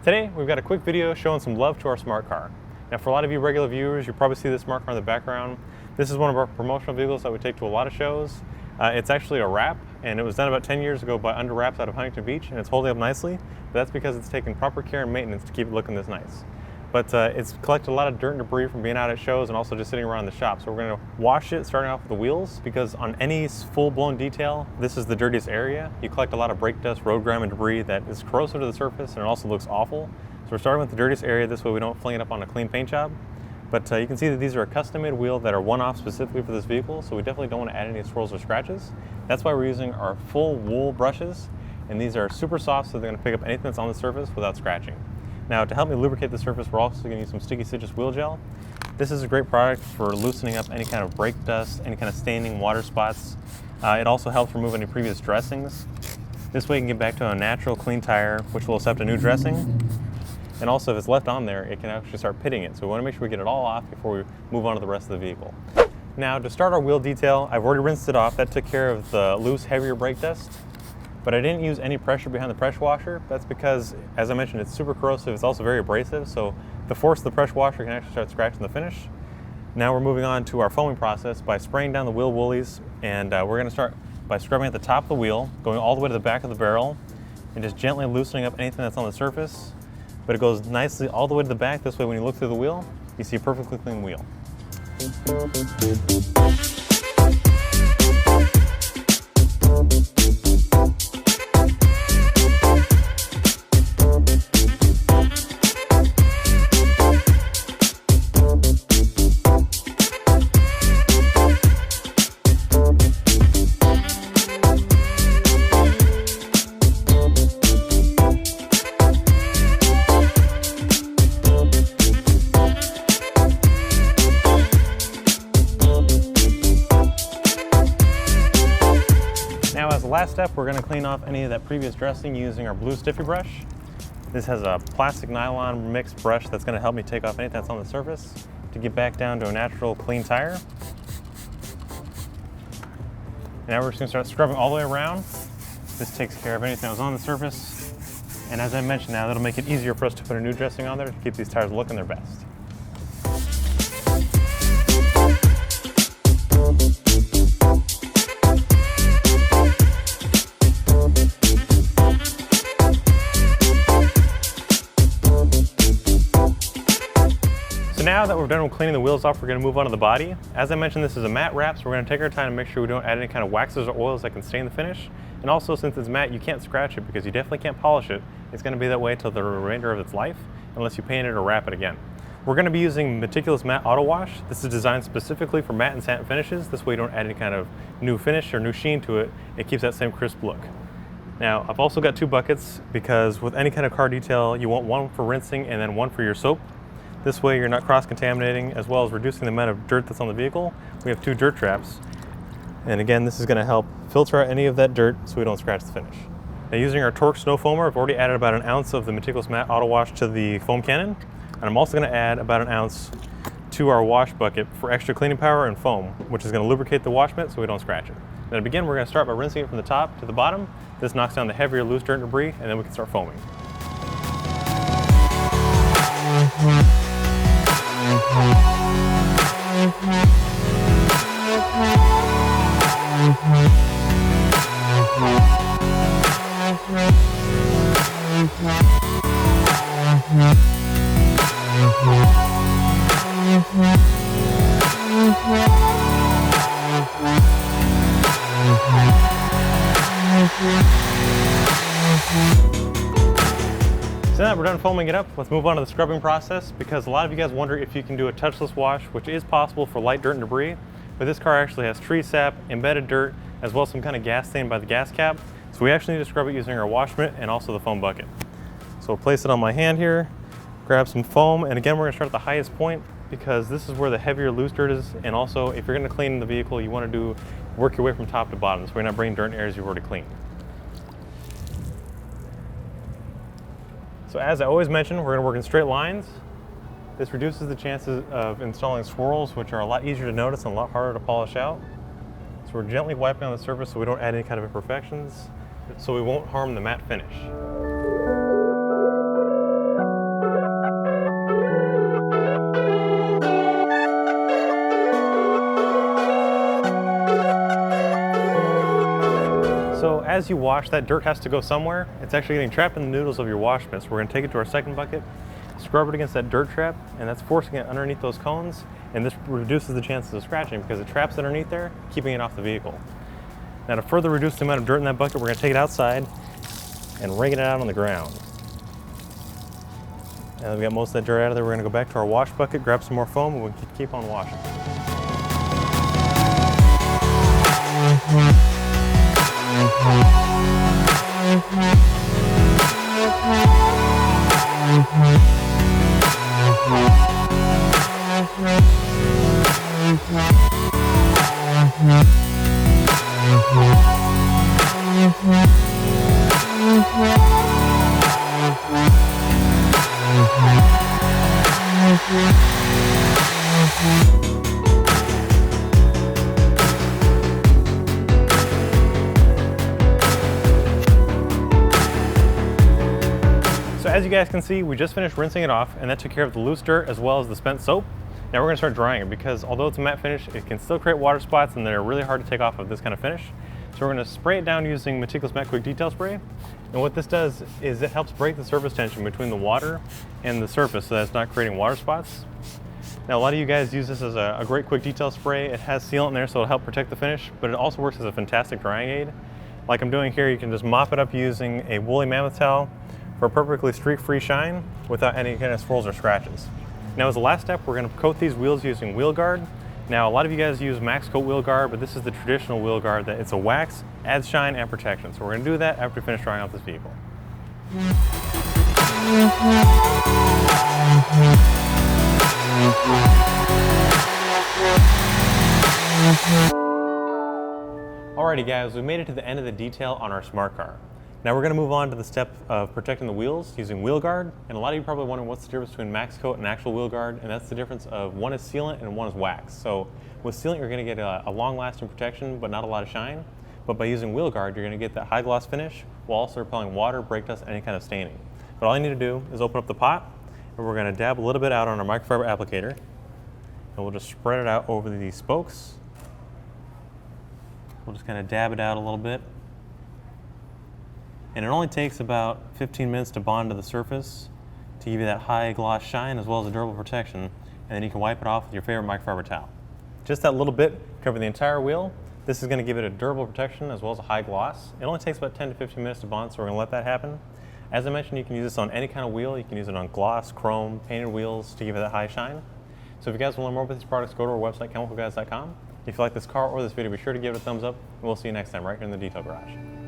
Today, we've got a quick video showing some love to our smart car. Now, for a lot of you regular viewers, you probably see this smart car in the background. This is one of our promotional vehicles that we take to a lot of shows. It's actually a wrap, and it was done about 10 years ago by Under Wraps out of Huntington Beach, and it's holding up nicely, but that's because it's taken proper care and maintenance to keep it looking this nice. But it's collected a lot of dirt and debris from being out at shows and also just sitting around the shop. So we're going to wash it, starting off with the wheels, because on any full-blown detail, this is the dirtiest area. You collect a lot of brake dust, road grime, and debris that is corrosive to the surface, and it also looks awful. So we're starting with the dirtiest area, this way we don't fling it up on a clean paint job. But you can see that these are a custom-made wheel that are one-off specifically for this vehicle, so we definitely don't want to add any swirls or scratches. That's why we're using our full wool brushes, and these are super soft, so they're going to pick up anything that's on the surface without scratching. Now, to help me lubricate the surface, we're also going to use some sticky citrus wheel gel. This is a great product for loosening up any kind of brake dust, any kind of staining, water spots. It also helps remove any previous dressings. This way you can get back to a natural, clean tire, which will accept a new dressing. And also, if it's left on there, it can actually start pitting it. So we want to make sure we get it all off before we move on to the rest of the vehicle. Now, to start our wheel detail, I've already rinsed it off. That took care of the loose, heavier brake dust. But I didn't use any pressure behind the pressure washer. That's because, as I mentioned, it's super corrosive. It's also very abrasive, so the force of the pressure washer can actually start scratching the finish. Now we're moving on to our foaming process by spraying down the wheel woolies, and we're going to start by scrubbing at the top of the wheel, going all the way to the back of the barrel, and just gently loosening up anything that's on the surface. But it goes nicely all the way to the back. This way, when you look through the wheel, you see a perfectly clean wheel. Now, as the last step, we're going to clean off any of that previous dressing using our blue stiffy brush. This has a plastic nylon mixed brush that's going to help me take off anything that's on the surface to get back down to a natural clean tire. And now we're just going to start scrubbing all the way around. This takes care of anything that was on the surface. And as I mentioned, now that'll make it easier for us to put a new dressing on there to keep these tires looking their best. So now that we're done with cleaning the wheels off, we're going to move on to the body. As I mentioned, this is a matte wrap, so we're going to take our time to make sure we don't add any kind of waxes or oils that can stain the finish. And also, since it's matte, you can't scratch it because you definitely can't polish it. It's going to be that way till the remainder of its life, unless you paint it or wrap it again. We're going to be using Meticulous Matte Auto Wash. This is designed specifically for matte and satin finishes. This way you don't add any kind of new finish or new sheen to it. It keeps that same crisp look. Now, I've also got two buckets because with any kind of car detail, you want one for rinsing and then one for your soap. This way you're not cross-contaminating, as well as reducing the amount of dirt that's on the vehicle. We have two dirt traps. And again, this is going to help filter out any of that dirt so we don't scratch the finish. Now, using our Torque Snow Foamer, I've already added about an ounce of the Meticulous Matte Auto Wash to the foam cannon. And I'm also going to add about an ounce to our wash bucket for extra cleaning power and foam, which is going to lubricate the wash mitt so we don't scratch it. Now, to begin, we're going to start by rinsing it from the top to the bottom. This knocks down the heavier loose dirt and debris, and then we can start foaming. So now that we're done foaming it up, let's move on to the scrubbing process, because a lot of you guys wonder if you can do a touchless wash, which is possible for light dirt and debris, but this car actually has tree sap, embedded dirt, as well as some kind of gas stain by the gas cap. So we actually need to scrub it using our wash mitt and also the foam bucket. So we'll place it on my hand here, grab some foam, and again we're going to start at the highest point because this is where the heavier loose dirt is, and also if you're going to clean the vehicle, you want to work your way from top to bottom, so you're not bringing dirt in areas you've already cleaned. So as I always mention, we're going to work in straight lines. This reduces the chances of installing swirls, which are a lot easier to notice and a lot harder to polish out. So we're gently wiping on the surface so we don't add any kind of imperfections, so we won't harm the matte finish. as you wash, that dirt has to go somewhere. It's actually getting trapped in the noodles of your wash mitt. So we're gonna take it to our second bucket, scrub it against that dirt trap, and that's forcing it underneath those cones, and this reduces the chances of scratching because it traps it underneath there, keeping it off the vehicle. Now to further reduce the amount of dirt in that bucket, we're gonna take it outside and rake it out on the ground. Now that we got most of that dirt out of there, we're gonna go back to our wash bucket, grab some more foam, and we can keep on washing. So as you guys can see, we just finished rinsing it off, and that took care of the loose dirt as well as the spent soap. Now we're gonna start drying it because although it's a matte finish, it can still create water spots and they're really hard to take off of this kind of finish. So we're gonna spray it down using Meticulous Matte Quick Detail Spray. And what this does is it helps break the surface tension between the water and the surface so that it's not creating water spots. Now a lot of you guys use this as a great quick detail spray. It has sealant in there so it'll help protect the finish, but it also works as a fantastic drying aid. Like I'm doing here, you can just mop it up using a woolly mammoth towel for a perfectly streak-free shine without any kind of swirls or scratches. Now as the last step, we're going to coat these wheels using wheel guard. Now a lot of you guys use max coat wheel guard, but this is the traditional wheel guard that it's a wax, adds shine and protection. So we're going to do that after we finish drying out this vehicle. Alrighty guys, we made it to the end of the detail on our smart car. Now we're going to move on to the step of protecting the wheels using wheel guard. And a lot of you probably wondering what's the difference between max coat and actual wheel guard, and that's the difference of one is sealant and one is wax. So with sealant you're going to get a long-lasting protection but not a lot of shine. But by using wheel guard you're going to get that high gloss finish while also repelling water, brake dust, any kind of staining. But all you need to do is open up the pot, and we're going to dab a little bit out on our microfiber applicator, and we'll just spread it out over the spokes. We'll just kind of dab it out a little bit. And it only takes about 15 minutes to bond to the surface to give you that high gloss shine as well as a durable protection, and then you can wipe it off with your favorite microfiber towel. Just that little bit cover the entire wheel. This is going to give it a durable protection as well as a high gloss. It only takes about 10 to 15 minutes to bond, so we're going to let that happen. As I mentioned, you can use this on any kind of wheel. You can use it on gloss, chrome, painted wheels to give it that high shine. So if you guys want to learn more about these products, go to our website, chemicalguys.com. If you like this car or this video, be sure to give it a thumbs up, and we'll see you next time right here in the Detail Garage.